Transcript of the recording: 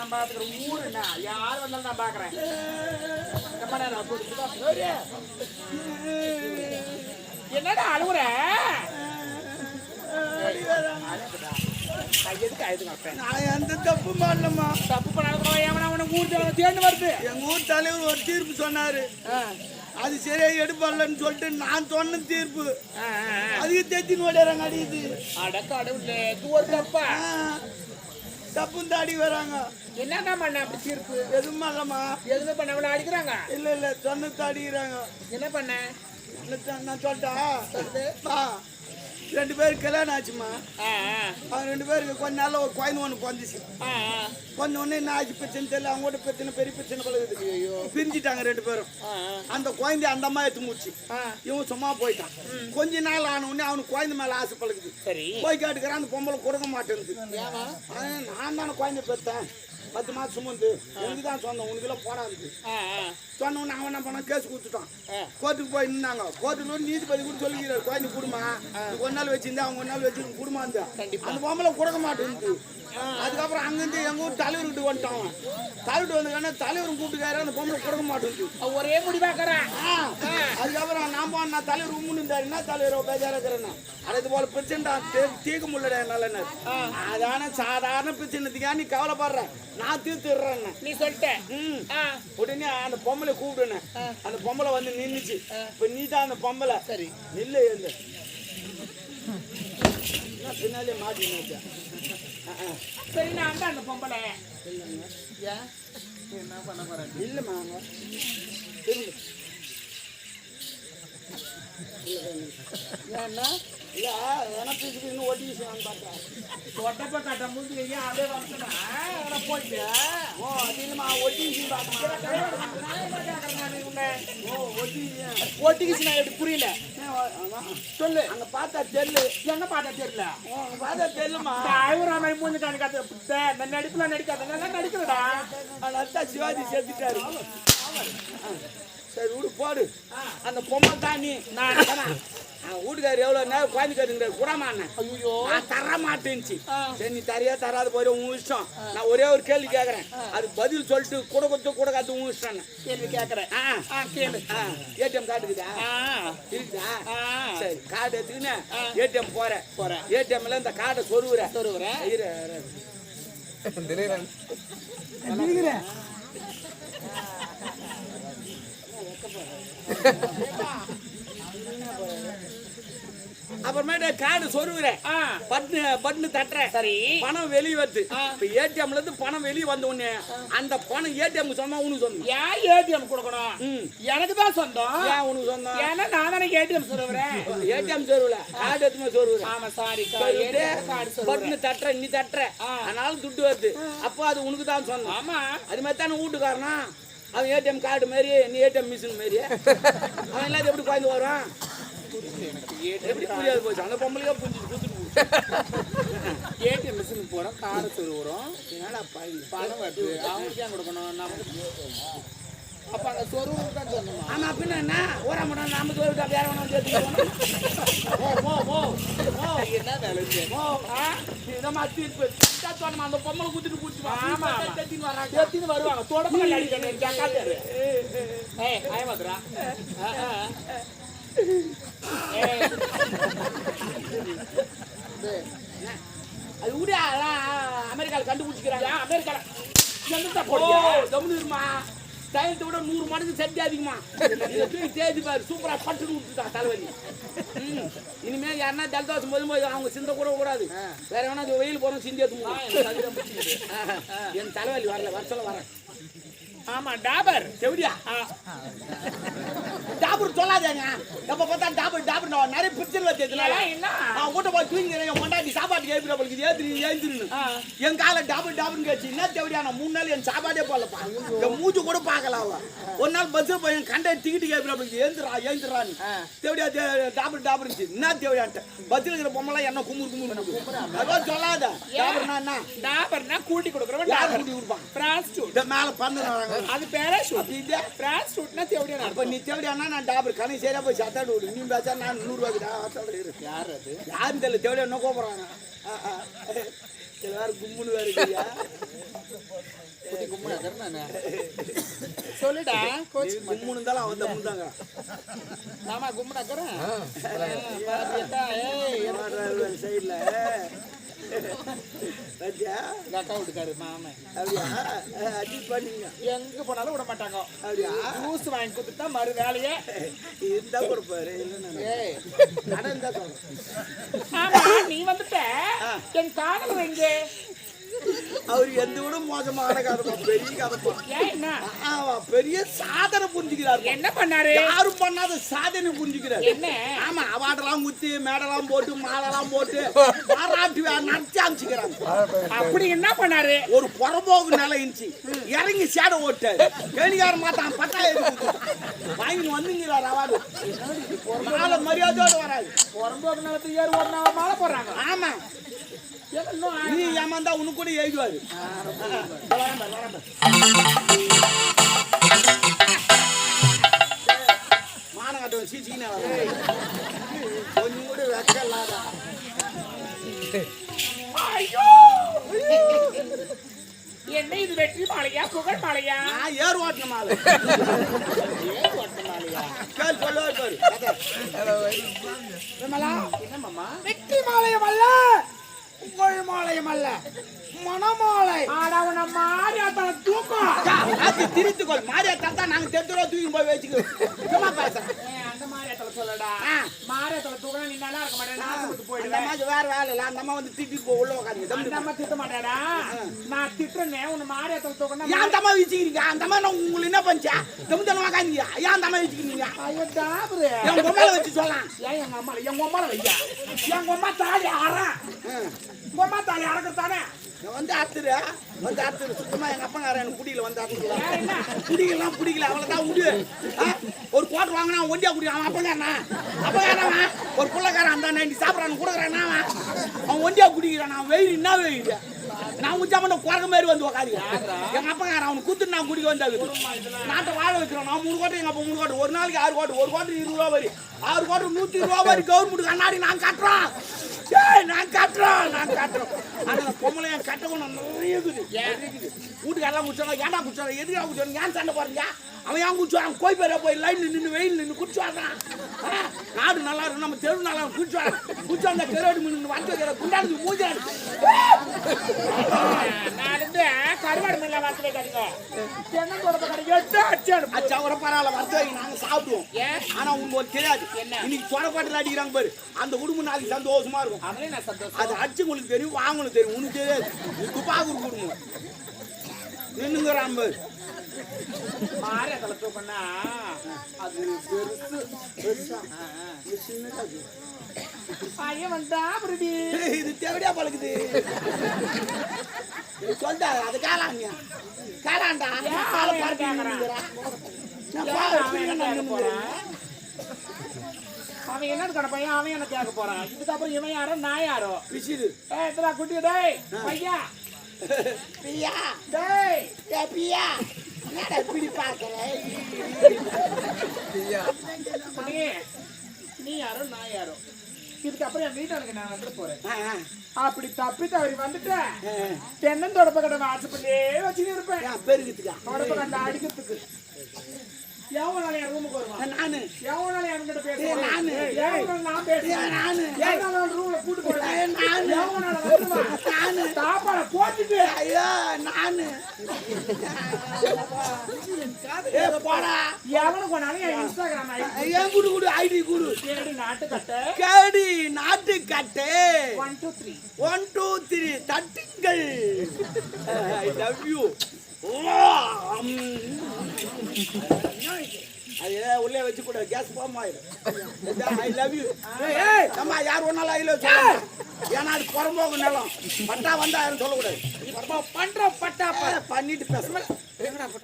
நான் பாத்துக்கிறேன். ஊருண்ணா யார் வந்தாலும் நான் பாக்குறேன். என்னடா அழுகுற? நான் எந்த தப்பு பண்ணலம்மா. தப்பு பண்ண ஊர் தேர்ந்து வருது. எங்க ஊர் தலைவர் ஒரு தீர்ப்பு சொன்னாரு. அது சரியா எடுப்பாங்கன்னு சொல்லிட்டு நான் சொன்ன தீர்ப்பு அதுக்கு தேத்தின்னு ஓடுறாங்க. அடிக்குது அடக்க அடவுல ஒரு தப்பா தப்புன்னு தாடி வராங்க. என்னன்னா பண்ண அப்படி தீர்ப்பு? எதுவும் இல்லம்மா. எதுவுமே பண்ண அவளை அடிக்கிறாங்க. இல்ல சொன்னது அடிக்கிறாங்க. என்ன பண்ண? நான் சொல்லிட்டா 2 பேருக்கு கல்யாணம் ஆச்சுமா. அவங்க 2 பேருக்கு கொஞ்ச நாள் ஒரு குழந்தை ஒன்று பிறந்துச்சு. கொஞ்ச ஒன்று என்ன ஆச்சு பிரச்சனை தெரியல. அவங்கள்ட்ட பிரச்சனை பெரிய பிரச்சனை பழகுது. பிரிஞ்சுட்டாங்க 2 பேரும். அந்த குழந்தை அந்த அம்மா எடுத்து முடிச்சு இவன் சும்மா போயிட்டான். கொஞ்ச நாள் ஆன உடனே அவனுக்கு குழந்தை மேல ஆசை பழகுது. போய் கேட்டுக்கிறான். அந்த பொம்பளை கொடுக்க மாட்டேங்குது. நான் தானே குழந்தை பெற்றேன் 10 மாசம் சுமந்து எனக்கு தான் சொன்னேன் உனக்குலாம் போடாது சொன்ன உடனே அவன் என்ன பண்ண கேஸ் கொடுத்துட்டான். கோர்ட்டுக்கு போய் நின்னாங்க. கோர்ட்டுல நீதிபதி கூட சொல்லிக்கிறார் குழந்தை குடுமா ஒரு நாள் வச்சிருந்தா அவங்க ஒரு நாள் வச்சு குடும்பம் இருந்தா அந்த பொம்பளை கொடுக்க மாட்டேங்குது. அதுக்கப்புறம் அங்கிருந்து எங்க ஊர் தலைவர்கிட்ட வந்துட்டான். தலைவர் வந்து தலைவரும் கூப்பிட்டுக்காரு அந்த பொம்பளை கொடுக்க மாட்டேங்குது. ஒரே முடிவாக்குறேன். அதுக்கப்புறம் நான் தலைவர் உம்முன்னு இருந்தாரு. என்ன தலைவர் பேஜாரக்கிறேன்னா அது போல பிரச்சனை தீர்க்க முடியல என்னால. அதான சாதாரண பிரச்சனைக்கா நீ கவலைப்படுற நான் தீர்த்துடுறேன் நீ சொல்லிட்ட. உடனே அந்த பொம்பளை கூப்பிடுனேன். அந்த பொம்பளை வந்து நின்றுச்சு. இப்ப நீ தான் அந்த பொம்பளை. சரி நில்லு எழுந்து பின்னாலே மாட்டினா. சரி நான் தான் அந்த பொம்பளை. என்ன பண்ண போறேன்? இல்லம்மா ஏன்னா இல்ல எனக்கு ஓட்டின்னு பார்த்தேன். ஒட்டப்ப கட்ட முடிஞ்சு அப்படியே வரணும் போயிட்டு. ஓ அது இல்லம்மா ஒட்டிச்சு ஒட்டிக்கிச்சு. நான் எப்படி புரியல சொல்லு. அங்க பார்த்தா தெரியல. என்ன பார்த்தா தெரியல? பார்த்தா தெரியலமா. ஐவரா மாதிரி மூஞ்சி காணிக்காத நடிப்புலாம் நடிக்காத. நல்லா நடிக்கிறடா. நல்லா சிவாஜி சேர்த்துட்டாரு. சரி வீடு போடு. அந்த பொம்மை தான் நீ. நான் வீட்டுக்காரு எவ்வளவு நேரம் குழந்தைக்காரு கூடாமா ஐயோ நான் தர மாட்டேன்ச்சு. சரி நீ தரையா தராது போய் உன் இஷ்டம். நான் ஒரே ஒரு கேள்வி கேட்கறேன். அது பதில் சொல்லிட்டு கூட கொடுத்து கூட காத்து உன் இஷ்டம். கேள்வி கேட்கறேன். கேளு. ஏடிஎம் கார்டு இருக்குதா? இருக்குதா? சரி கார்டு எடுத்துக்கின்னு ஏடிஎம் போறேன். ஏடிஎம்ல இந்த கார்டை சொருவுறேன். அப்புறமேட்டு கார்டு சொருவுறேன். பட்னு தட்டுறேன். சரி பணம் வெளியே வருது. இப்ப ஏடிஎம்ல இருந்து பணம் வெளியே வந்த உடனே அந்த பணம் ஏடிஎம் சொன்னா உனக்கு சொந்தம். ஏன் ஏடிஎம் கொடுக்கணும்? எனக்கு தான் சொந்தம். ஏன் உனக்கு சொந்தம்? ஏன்னா நான் தானே ஏடிஎம் சொருவுறேன். ஏடிஎம் சொருவுல கார்டு எடுத்துமே சொருவுறேன். ஆமா சாரி பட்னு தட்டுற நீ தட்டுற அதனால துட்டு வருது. அப்போ அது உனக்கு தான் சொந்தம். ஆமா அது மாதிரி தானே வீட்டுக்காரனா அவன் ஏடிஎம் கார்டு மாரி நீ ஏடிஎம் மிஷின் மாரி அவன் எல்லாம் எப்படி குழந்தை வரும்? எப்படி புரியாது போச்சு. அந்த பொம்பளையா புரிஞ்சு கொடுத்துட்டு ஏடிஎம் மிஷின் போறோம் காரை சொருவுறோம். என்னடா பணம் வருது அவங்களுக்கு ஏன் கொடுக்கணும்? நமக்கு அப்ப அங்க சொருவு தான் சொன்னோம். ஆமா பின்ன என்ன ஓரா மடம் நாம சொருவிட்டா வேற ஒன்றும் சேர்த்துக்கணும். என்ன வேலை இதமா தீர்ப்பு சொன்னோம். அந்த பொம்மலை குத்துட்டு குடிச்சு வராங்க வருவாங்க. தொடர்பு அடிக்கிறாரு. ஆயமாதுரா அது கூட அமெரிக்கால கண்டுபிடிச்சிக்கிறாங்க. அமெரிக்கால கம்முனுமா தைலத்தை விட 100 மடங்கு சட்டி அதிகமா தேதி பாரு. சூப்பரா பட்டுன்னு விட்டுட்டான் தலைவலி. இனிமே யாருன்னா ஜலதோஷம் போது அவங்க சிந்த கூட கூடாது. வேற வேணா வெயில் போறோம் சிந்தி எடுத்து என் தலைவலி வரல வருஷம் வரேன். ஆமா டாபர் செவடியா டாபர் சொல்லாதேங்க. எப்ப பார்த்தா டாபர் நிறைய பிரச்சனை வச்சதுல கூட்ட போய் தூங்கிக்கிறேன். மொண்டாட்டி சாப்பாட்டுக்கு ஏற்படுறது ஏந்திருன்னு என் கால டாபர்னு கேச்சு. என்ன தேவையா? நான் 3 நாள் என் சாப்பாடே போடலப்பா. என் மூச்சு கூட பார்க்கல. ஒரு நாள் பஸ்ஸில் போய் என் கண்ட டிக்கெட்டு ஏற்படுறது ஏந்திரான்னு தேவையா டாபர் என்ன தேவையான்ட்டு பஸ்ஸில் இருக்கிற பொம்மெல்லாம் என்ன கும்புறு அதான் சொல்லாத. டாபர்னா கூட்டி கொடுக்குறவன் யார் கூட்டி கொடுப்பான்? மேல பந்து அது பேராஷூட். இது பேராஷூட்னா தேவடியா. அப்ப நீ தேவடியானா நான் டாபர் கணக்கு சரியா போய் சத்தாடு விடு. நீ பேசா நான் 100 ரூபாய்க்கு யார் அது? யாருன்னு தெரியல. தேவடியா என்ன கூப்பிடுறாங்க. எல்லாரும் கும்முன்னு வேற இருக்கியா குட்டி கும்முனா கருணா சொல்லுடா கோச் கும்முன்னு இருந்தாலும் அவன் தம்மு தாங்க நாம கும்முனா கரேன் சைடுல அக்கா விட்டுக்காரு மாமன் அப்படியா அட்ஜஸ்ட் பண்ணீங்க எங்க போனாலும் விட மாட்டாங்க அப்படியா ஜூஸ் வாங்கி கொடுத்துட்டா மறு வேலையே இருந்தா கொடுப்பாரு ஏய் கடை இருந்தா சொல்றேன் ஆமா நீ வந்துட்ட என் காதல் எங்க அவரு எந்த விட மோசமான கதைப்பா பெரிய கதைப்பா ஏன் என்ன பெரிய சாதனை புரிஞ்சுக்கிறாரு என்ன பண்ணாரு யாரும் பண்ணாத சாதனை புரிஞ்சுக்கிறாரு என்ன ஆமா அவார்டெல்லாம் குத்தி மேடெல்லாம் போட்டு மாலெல்லாம் போட்டு பாராட்டி நடத்தி அமைச்சுக்கிறாங்க அப்படி என்ன பண்ணாரு ஒரு புறம்போக்கு நிலை இருந்துச்சு இறங்கி சேடை ஓட்டாரு கேணிக்காரன் மாத்தான் பட்டாயிரம் வாங்கி வந்துங்கிறார் அவார்டு மாலை மரியாதையோட வராது புறம்போக்கு நிலத்துக்கு ஏறு ஒரு நாள் மாலை போடுறாங்க ஆமா நீ ஏமாந்தா உனக்கு கூட எழுதுவாரு மானம் கட்டவன் சீச்சிக்கினா கொஞ்சம் கூட வெக்க இல்லாதா என்ன இது வெற்றி மாலையா புகழ் மாலையா ஏர் ஓட்டின மாலை ஏன் ஓட்ட மாலையா கேள் சொல்லுவார் பாரு என்ன மாமா வெற்றி மாலையம் அல்ல புகழ் மாலையம் அல்ல மணமாலை ஆடவன மாரியாத்தால தூக்கம் திருத்துக்கோள் மாரியா தாத்தா நாங்க தெருத்துறா தூக்கி போய் வச்சுக்கிறோம் சும்மா பேசுறேன் அந்த மாரியாத்தால சொல்லடா மாரியாத்தால தூக்கம் நீ நல்லா இருக்க மாட்டேன் நான் அந்த போயிடுவேன் மாதிரி வேற வேலை இல்ல அந்த அம்மா வந்து திட்டி போ உள்ள உட்காந்து அந்த அம்மா திட்ட மாட்டாடா நான் திட்டுறேனே உன்னை மாரியாத்தால தூக்கம் ஏன் அந்த அம்மா வச்சுக்கிறீங்க அந்த அம்மா நான் உங்களுக்கு என்ன பண்ணிச்சா தம்பி உட்காந்துங்க ஏன் அந்த அம்மா வச்சுக்கிறீங்க ஐயோ டாபரு என் பொம்மையில வச்சு சொல்லலாம் ஏன் எங்க அம்மால வையா எங்க அம்மா தாலி அற உங்க அம்மா தாலி அறக்குறதானே வந்து அத்துரு சுத்தமா எங்க அப்பங்காரன் எனக்கு குடியில வந்து அத்துக்கலாம் குடிக்கலாம் பிடிக்கல அவ்வளவுதான் விடு ஒரு கோட்டர் வாங்கினா ஒண்டியா குடிக்கலாம் அவன் அப்பங்காரன் ஒரு புள்ளக்காரன் அந்த நைன்டி சாப்பிட்றான்னு கொடுக்குறான் அவன் ஒண்டியா குடிக்கிறான் நான் வெயில் என்ன வெயில் நான் உச்சாம குரங்கு மாதிரி வந்து உக்காதிங்க எங்க அப்பங்காரன் அவனுக்கு குத்துட்டு நான் குடிக்க வந்தாது நாட்டை வாழ வைக்கிறோம் நான் 3 கோட்டை எங்க அப்பா 3 கோட்டை ஒரு நாளைக்கு 6 கோட்டை ஒரு கோட்டை 20 ரூபா வரி 6 கோட்டை 120 ரூபா வரி கவர்மெண்ட் கண்ணாடி நான் கட்டுறோம் நான் கட்டுறோம் ஆனா பொம்பளை என் கட்டணும் நிறைய இருக்குது வீட்டுக்காரெல்லாம் குடிச்சாங்க ஏன்டா குடிச்சாங்க எதுக்கா குடிச்சாங்க ஏன் சண்டை போறீங்க அவன் ஏன் குடிச்சான் கோய் பேர போய் லைன் நின்று வெயில் நின்று குடிச்சு வர்றான் நாடு நல்லா இருக்கும் நம்ம தெரு நல்லா குடிச்சு குடிச்சு அந்த கருவாடு மீன் வந்து குண்டாடுக்கு மூஞ்சாடு நான் இருந்து கருவாடு மீன்ல வறுத்து வைக்காதீங்க தென்னந்தோட கிடைக்கும் அச்சா கூட பரவாயில்ல வறுத்து வைக்க நாங்க சாப்பிடுவோம் ஆனா உங்களுக்கு தெரியாது என்ன இன்னைக்கு சொரப்பாட்டில் அடிக்கிறாங்க பாரு அந்த குடும்பம் நாளைக்கு சந்தோஷமா இருக்கும் அவனே நான் சந்தோஷம் அது அடிச்சு உங்களுக்கு தெரியும் வாங்கணும் தெரியும் உனக்கு தெரியாது துப்பாக்கூர் குடும்பம் நின்னுங்கிறான் பாரு மாரியாத்தால தூக்கம்னா அது பெருசா சின்னது பையன் வந்தா அப்படி இது தேவையா பழகுது சொல்லிட்டா அது காலாண்டா அவன் என்ன கடை பையன் அவன் என்ன கேட்க போறான் இதுக்கப்புறம் இவன் யாரோ நான் யாரோ பிசிது எத்தனை குட்டி டேய் பையா பியா டேய் பியா என்னடா இப்படி பார்க்கற நீ யாரோ நான் யாரோ இதுக்கப்புறம் என் வீட்டாளுக்கு நான் வந்துட்டு போறேன் அப்படி தப்பி தவறி வந்துட்டேன் தென்னந்தோடப்ப கடை வாசப்படியே வச்சுட்டு இருப்பேன் பெருகுதுக்கா தொடப்ப கண்ட அடிக்கிறதுக்கு எவ்வளவு நாள் என் ரூமுக்கு வருவான் நானு எவ்வளவு நாள் என்கிட்ட பேசுவேன் நானு எவ்வளவு நான் பேசுவேன் நானு எவ்வளவு நாள் ரூம்ல கூட்டு போறேன் நானு எவ்வளவு நாள் வருவான் நானு சாப்பாட போட்டுட்டு ஐயோ நானு போடா எவனுக்கு போனாலும் என் இன்ஸ்டாகிராம் ஏன் குடு ஐடி குடு கேடி நாட்டு கட்ட கேடி நாட்டு கட்டே 1 2 3 1 2 3 தட்டுங்கள் ஐ லவ் யூ அது உள்ளே வச்சு கூட கேஸ் போகாம ஆயிடும் ஐ லவ் யூ அம்மா யார் ஒன்னாலும் ஐ லவ் ஏன்னா அது புறம்போக்கு நிலம் பட்டா வந்தா யாரும் சொல்லக்கூடாது பண்ற பட்டா பண்ணிட்டு பேச